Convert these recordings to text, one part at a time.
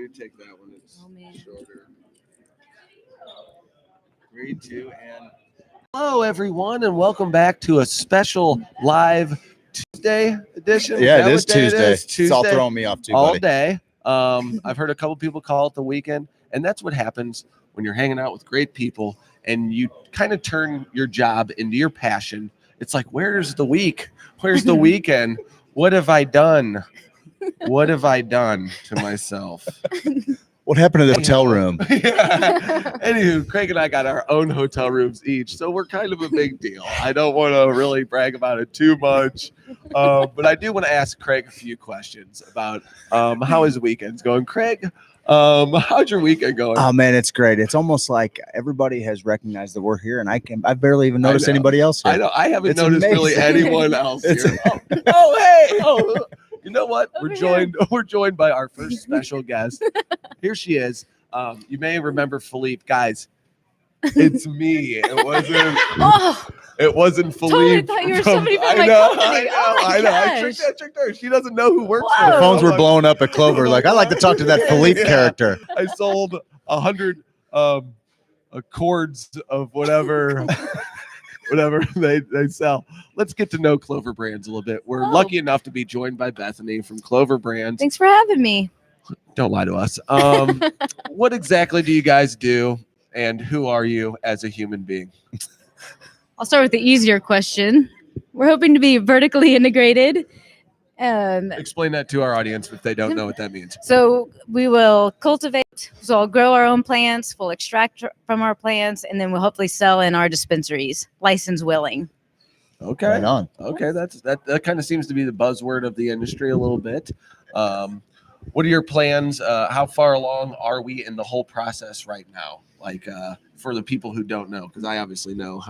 2. Take that one. It's shorter. 3, 2, and hello, everyone, and welcome back to a special live Tuesday edition. Yeah, it is Tuesday. Tuesday. It's all throwing me off too, all buddy. day. I've heard a couple people call it the weekend, and that's what happens when you're hanging out with great people and you kind of turn your job into your passion. It's like, where's the week? Where's the weekend? What have I done? What have I done to myself? What happened to the hotel room? Yeah. Anywho, Craig and I got our own hotel rooms each, so we're kind of a big deal. I don't want to really brag about it too much, but I do want to ask Craig a few questions about how his weekend's going. Craig, how's your weekend going? Oh man, it's great. It's almost like everybody has recognized that we're here, and I barely even noticed anybody else here. I know. I haven't It's noticed amazing. really anyone else here. Hey! You know what? We're joined by our first special guest. Here she is. You may remember Philippe, guys. It's me. It wasn't Philippe. Totally thought you were somebody from my company. I know. I tricked her. She doesn't know who works for The her. phones were blowing up at Clovr. Like, I like to talk to that Philippe character. I sold 100 accords of whatever they sell. Let's get to know Clovr Brands a little bit. We're lucky enough to be joined by Bethanie from Clovr Brands. Thanks for having me. Don't lie to us. What exactly do you guys do, and who are you as a human being? I'll start with the easier question. We're hoping to be vertically integrated. Explain that to our audience if they don't know what that means. So we will cultivate, so I'll grow our own plants, we'll extract from our plants, and then we'll hopefully sell in our dispensaries, license willing. Okay. Right on. Okay, that kind of seems to be the buzzword of the industry a little bit. What are your plans? How far along are we in the whole process right now? Like for the people who don't know, because I obviously know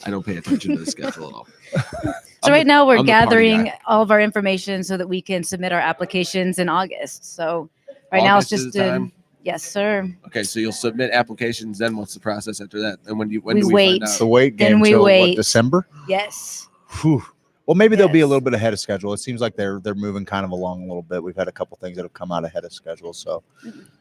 I don't pay attention to the schedule at all. So right now we're I'm the party gathering guy. all of our information so that we can submit our applications in August. So right now it's August is just the time? yes, sir. Okay, so you'll submit applications. Then what's the process after that? And when do we wait. find out? The wait Then game we till what, wait. December? Yes. Whew. Well, maybe they'll be a Yes. little bit ahead of schedule. It seems like they're moving kind of along a little bit. We've had a couple things that have come out ahead of schedule. So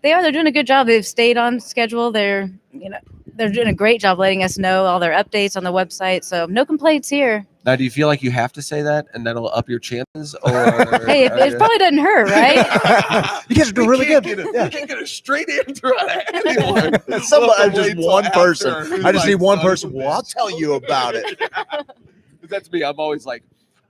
They're doing a good job. They've stayed on schedule. They're doing a great job letting us know all their updates on the website. So no complaints here. Now, do you feel like you have to say that, and that'll up your chances? Or Hey, it probably doesn't hurt, right? you guys are doing really good. We can't get a straight answer out of anyone. Somebody, We'll just wait one till person. after, who's I just like, need one son of a person. Well, I'll bitch. tell you about it. That's me. I'm always like,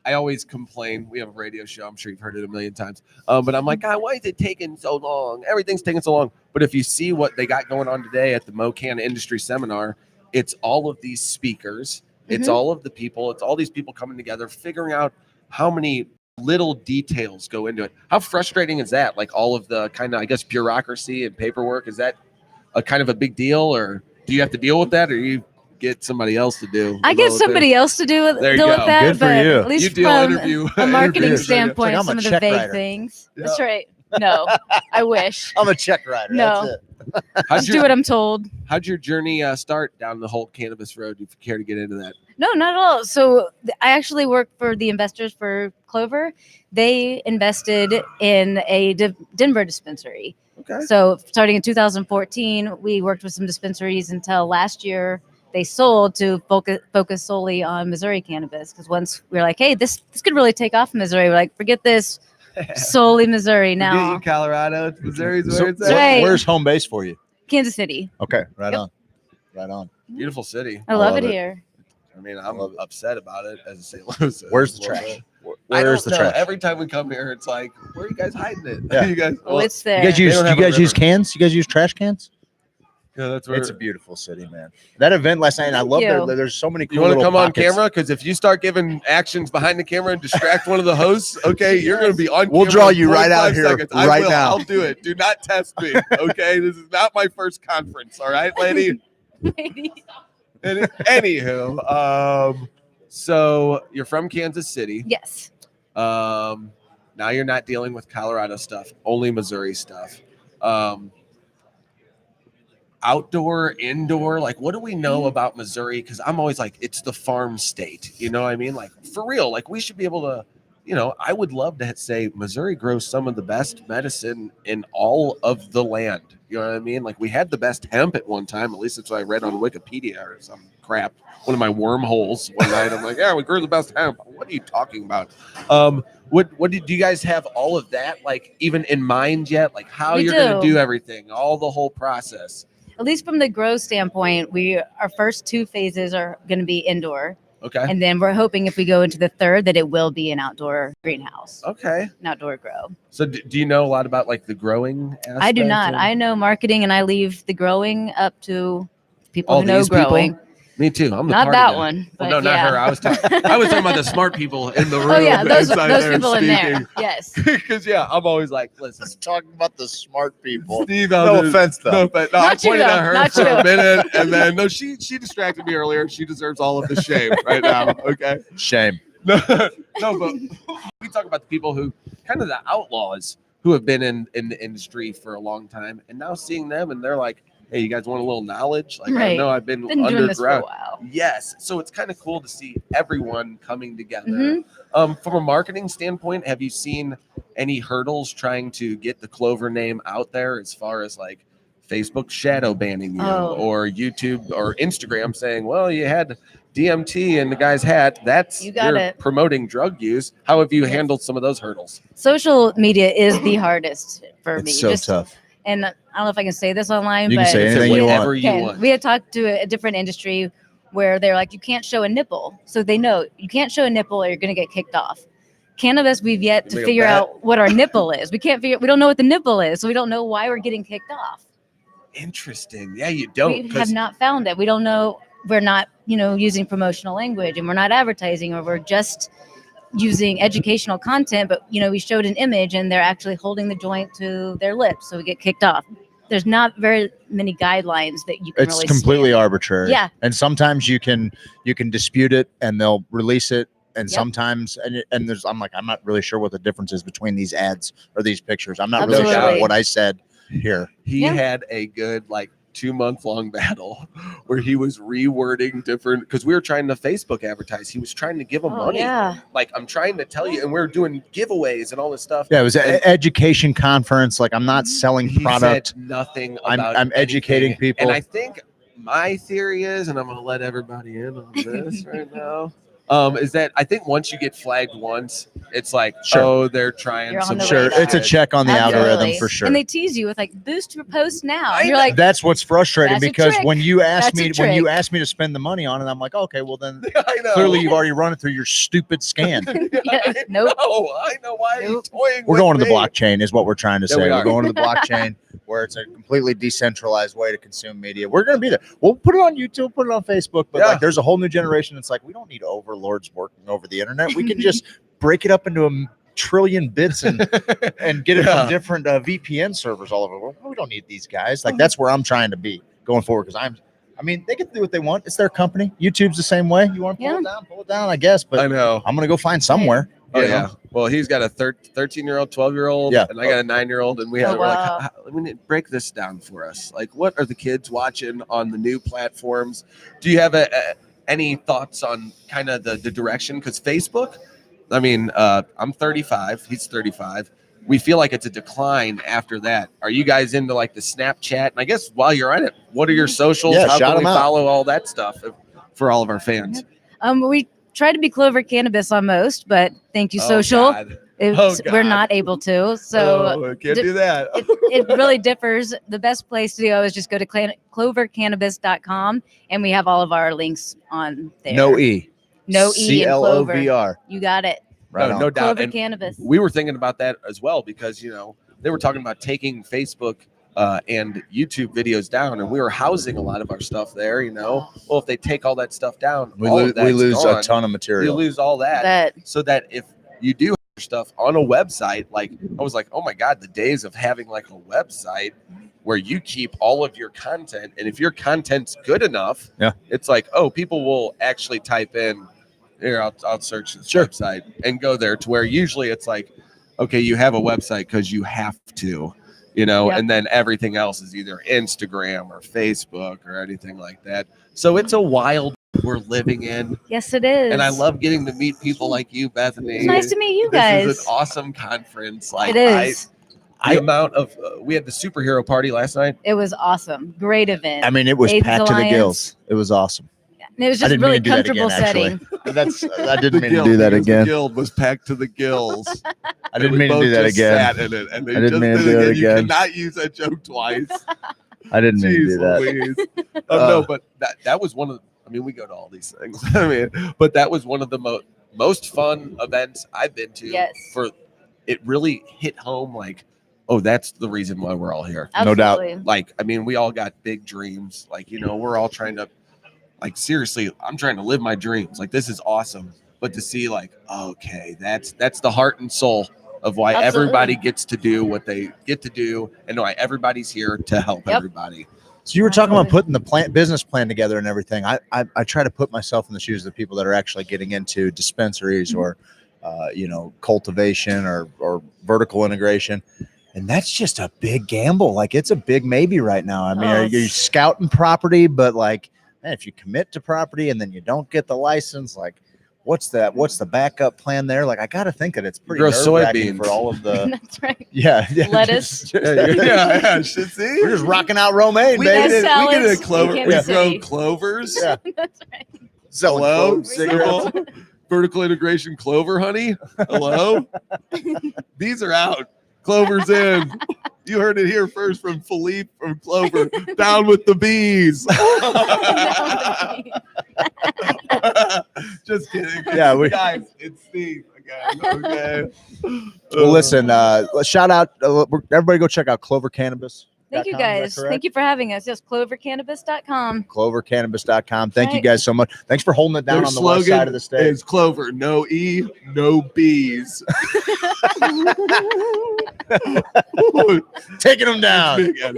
I always complain. We have a radio show. I'm sure you've heard it a million times. But I'm like, God, why is it taking so long? Everything's taking so long. But if you see what they got going on today at the MoCann Industry Seminar, it's all of these speakers. It's all of the people. It's all these people coming together, figuring out how many little details go into it. How frustrating is that? Like all of the kind of, I guess, bureaucracy and paperwork. Is that a kind of a big deal, or do you have to deal with that, or you get somebody else to do? I get somebody else to deal with There you that. go. Good for but you. at least You deal from interview- a marketing interviews. standpoint, It's like, some I'm of a the check vague writer. things. Yeah. That's right. No, I wish. I'm a check writer. No. That's it. Just do what I'm told. How'd your journey start down the whole cannabis road? If you care to get into that. No, not at all. So I actually work for the investors for Clovr. They invested in a Denver dispensary. Okay. So starting in 2014, we worked with some dispensaries until last year they sold to focus solely on Missouri cannabis. Because once we were like, hey, this could really take off in Missouri. We're like, forget this, solely Missouri Now, now. you Colorado, Missouri's So where it's That's at. right. where's home base for you? Kansas City. Okay, right Yep. on. Right on. Beautiful city. I love love it it. here. I mean, I'm love it. upset about it as a St. Louis. Where's the a little trash? bit. Where's the trash? Every time we come here, it's like, where are you guys hiding it? Yeah. You guys, Oh, it's there. You guys They use don't have a use river. cans? You guys use trash cans? yeah, that's where It's a beautiful city, man. That event last night, and I Thank love you. there's so many cool You want to little come on pockets. camera? Because if you start giving actions behind the camera and distract one of the hosts, okay, you're going to be on. We'll camera draw in you right 45 out here, seconds. I right will. now. I'll do it. Do not test me. Okay, this is not my first conference. All right, lady. Anywho, so you're from Kansas City. Yes. Now you're not dealing with Colorado stuff, only Missouri stuff. Outdoor, indoor, like what do we know about Missouri? Because I'm always like, it's the farm state. You know what I mean? Like for real, like we should be able to I would love to say Missouri grows some of the best medicine in all of the land. You know what I mean? Like we had the best hemp at one time. At least that's what I read on Wikipedia or some crap. One of my wormholes one night. I'm like, yeah, we grew the best hemp. What are you talking about? Do you guys have all of that like even in mind yet? Like how you're going to do everything, all the whole process? At least from the grow standpoint, our first 2 phases are going to be indoor. Okay. And then we're hoping if we go into the third that it will be an outdoor greenhouse. Okay. An outdoor grow. So do you know a lot about like the growing aspect? I do not. I know marketing and I leave the growing up to people who know growing. People? Me too. I'm the not party that guy. one. But well, no, not her. I was talking about the smart people in the room. Oh yeah, those there people in there. Yes. Because I'm always like, listen, talking about the smart people. Steve, no offense though. No, I pointed at her for a minute, and then she distracted me earlier. She deserves all of the shame right now. Okay, shame. No, but we talk about the people who kind of the outlaws who have been in the industry for a long time, and now seeing them, and they're like, hey, you guys want a little knowledge? Like, right. I know I've been doing this for a underground. while. Yes. So it's kind of cool to see everyone coming together. From a marketing standpoint, have you seen any hurdles trying to get the Clovr name out there as far as like Facebook shadow banning you or YouTube or Instagram saying, well, you had DMT in the guy's hat. You're promoting drug use. How have you handled some of those hurdles? Social media is the hardest for me. It's so tough. And I don't know if I can say this online, you but can say anything you want. We had talked to a different industry where they're like, you can't show a nipple. So they know you can't show a nipple or you're going to get kicked off. Cannabis, we've yet to figure out what our nipple is. We don't know what the nipple is. So we don't know why we're getting kicked off. Interesting. Yeah, you don't. We have not found it. We don't know. We're not, using promotional language and we're not advertising, or we're just using educational content, but we showed an image and they're actually holding the joint to their lips, so we get kicked off. There's not very many guidelines that you can. It's really completely arbitrary. Yeah, and sometimes you can dispute it and they'll release it, and sometimes and there's I'm not really sure what the difference is between these ads or these pictures. I'm not really sure what I said here. He had a good 2-month-long battle where he was rewording different, because we were trying to Facebook advertise. He was trying to give them money. Yeah. Like, I'm trying to tell you, and we were doing giveaways and all this stuff. Yeah, it was an education conference. Like, I'm not selling product. Said nothing about I'm educating people. And I think my theory is, and I'm going to let everybody in on this right now, is that I think once you get flagged once, it's like, they're trying some shit. It's a check on the algorithm for sure. And they tease you with boost your post now. And you're like, that's what's frustrating, because when you ask me to spend the money on it, I'm like, okay, well then clearly you've already run it through your stupid scan. Nope. I know why you're toying. We're going to the blockchain is what we're trying to say. We're going to the blockchain where it's a completely decentralized way to consume media. We're going to be there. We'll put it on YouTube, put it on Facebook, but there's a whole new generation. It's like, we don't need overlords working over the internet. We can just break it up into a trillion bits and get it from different VPN servers all over the world. We don't need these guys. Like, that's where I'm trying to be going forward, because they can do what they want. It's their company. YouTube's the same way. You want to pull it down, I guess. But I know I'm going to go find somewhere. Oh, yeah. Well, he's got a 13-year-old, 12-year-old, and I got a 9-year-old, and we had let me break this down for us. Like, what are the kids watching on the new platforms? Do you have any thoughts on kind of the direction? Because Facebook, I'm 35. He's 35. We feel like it's a decline after that. Are you guys into the Snapchat? And I guess while you're on it, what are your socials? How can we follow all that stuff for all of our fans? We try to be Clovr Cannabis on most, but thank you, social. We're not able to. So can't do that. it really differs. The best place to go is just go to clovrcannabis.com, and we have all of our links on there. No E in Clovr. CLOVR. You got it. Right, no doubt. Clovr Cannabis. We were thinking about that as well, because they were talking about taking Facebook and YouTube videos down, and we were housing a lot of our stuff there. Well, if they take all that stuff down, we lose a ton of material. You lose all that. So that if you do have stuff on a website, I was like, oh my God, the days of having a website where you keep all of your content, and if your content's good enough, it's like, people will actually type in, here, I'll search this website and go there, to where usually it's like, okay, you have a website because you have to, and then everything else is either Instagram or Facebook or anything like that. So it's a wild we're living in. Yes, it is. And I love getting to meet people like you, Bethany. It's nice to meet you This guys. is an awesome conference. Like It is. the amount of we had the superhero party last night. It was awesome. Great event. I mean, it was AIDS packed to the Alliance. gills. It was awesome. And it was I just didn't really mean to do that comfortable again, setting. actually. I didn't mean to do that The again. guild was packed to the gills. I didn't We mean to both do that just again. Sat in it, and they I didn't just mean to did do it it again. You again. cannot use that joke twice. I didn't mean to do Jeez that. Louise. No, but that was one of. I mean, we go to all these things. I mean, but that was one of the most fun events I've been to. Yes. For it really hit home. Like, oh, that's the reason why we're all here. No doubt. Absolutely. Like, I mean, we all got big dreams. Like, we're all trying to. Like, seriously, I'm trying to live my dreams. Like, this is awesome. But to see, like, okay, that's the heart and soul of why Absolutely. everybody gets to do what they get to do, and why everybody's here to help Yep. everybody. So you were talking about putting the business plan together and everything. I try to put myself in the shoes of the people that are actually getting into dispensaries or, cultivation or vertical integration. And that's just a big gamble. Like, it's a big maybe right now. I mean, Oh. are you scouting property, but like, man, if you commit to property and then you don't get the license, like, what's the backup plan there? Like, I got to think that it's pretty Grow nerve-wracking soybeans. for all of the, That's right. yeah. Lettuce. Yeah. Should see. We're just rocking out romaine, We baby. did salads a clover. in We Kansas grow City. clovers. Yeah. That's right. Selling Hello, cloves, cigarettes. vertical integration clover honey. Hello. These are out. Clover's in. You heard it here first from Philippe from Clover. Down with the bees. Just kidding. Yeah, guys, it's Steve again. Okay. Well, listen, shout out. Everybody go check out Clovr Cannabis. Thank you guys. Thank you for having us. Yes, clovercannabis.com. ClovrCannabis.com. Thank you Right. guus so much. Thanks for holding it down Their on the west slogan side of the state. is Clover. No E, no bees. Taking them down. Big Ed.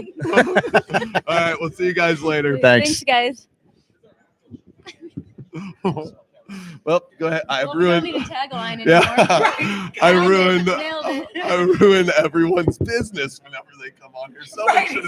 All right, we'll see you guys later. Thanks. Thanks, guys. Well, go ahead. I Well, we don't ruined. need a tagline anymore. Yeah, I Nailed it. ruined. Nailed it. I ruined everyone's business whenever they come on here. Someone should have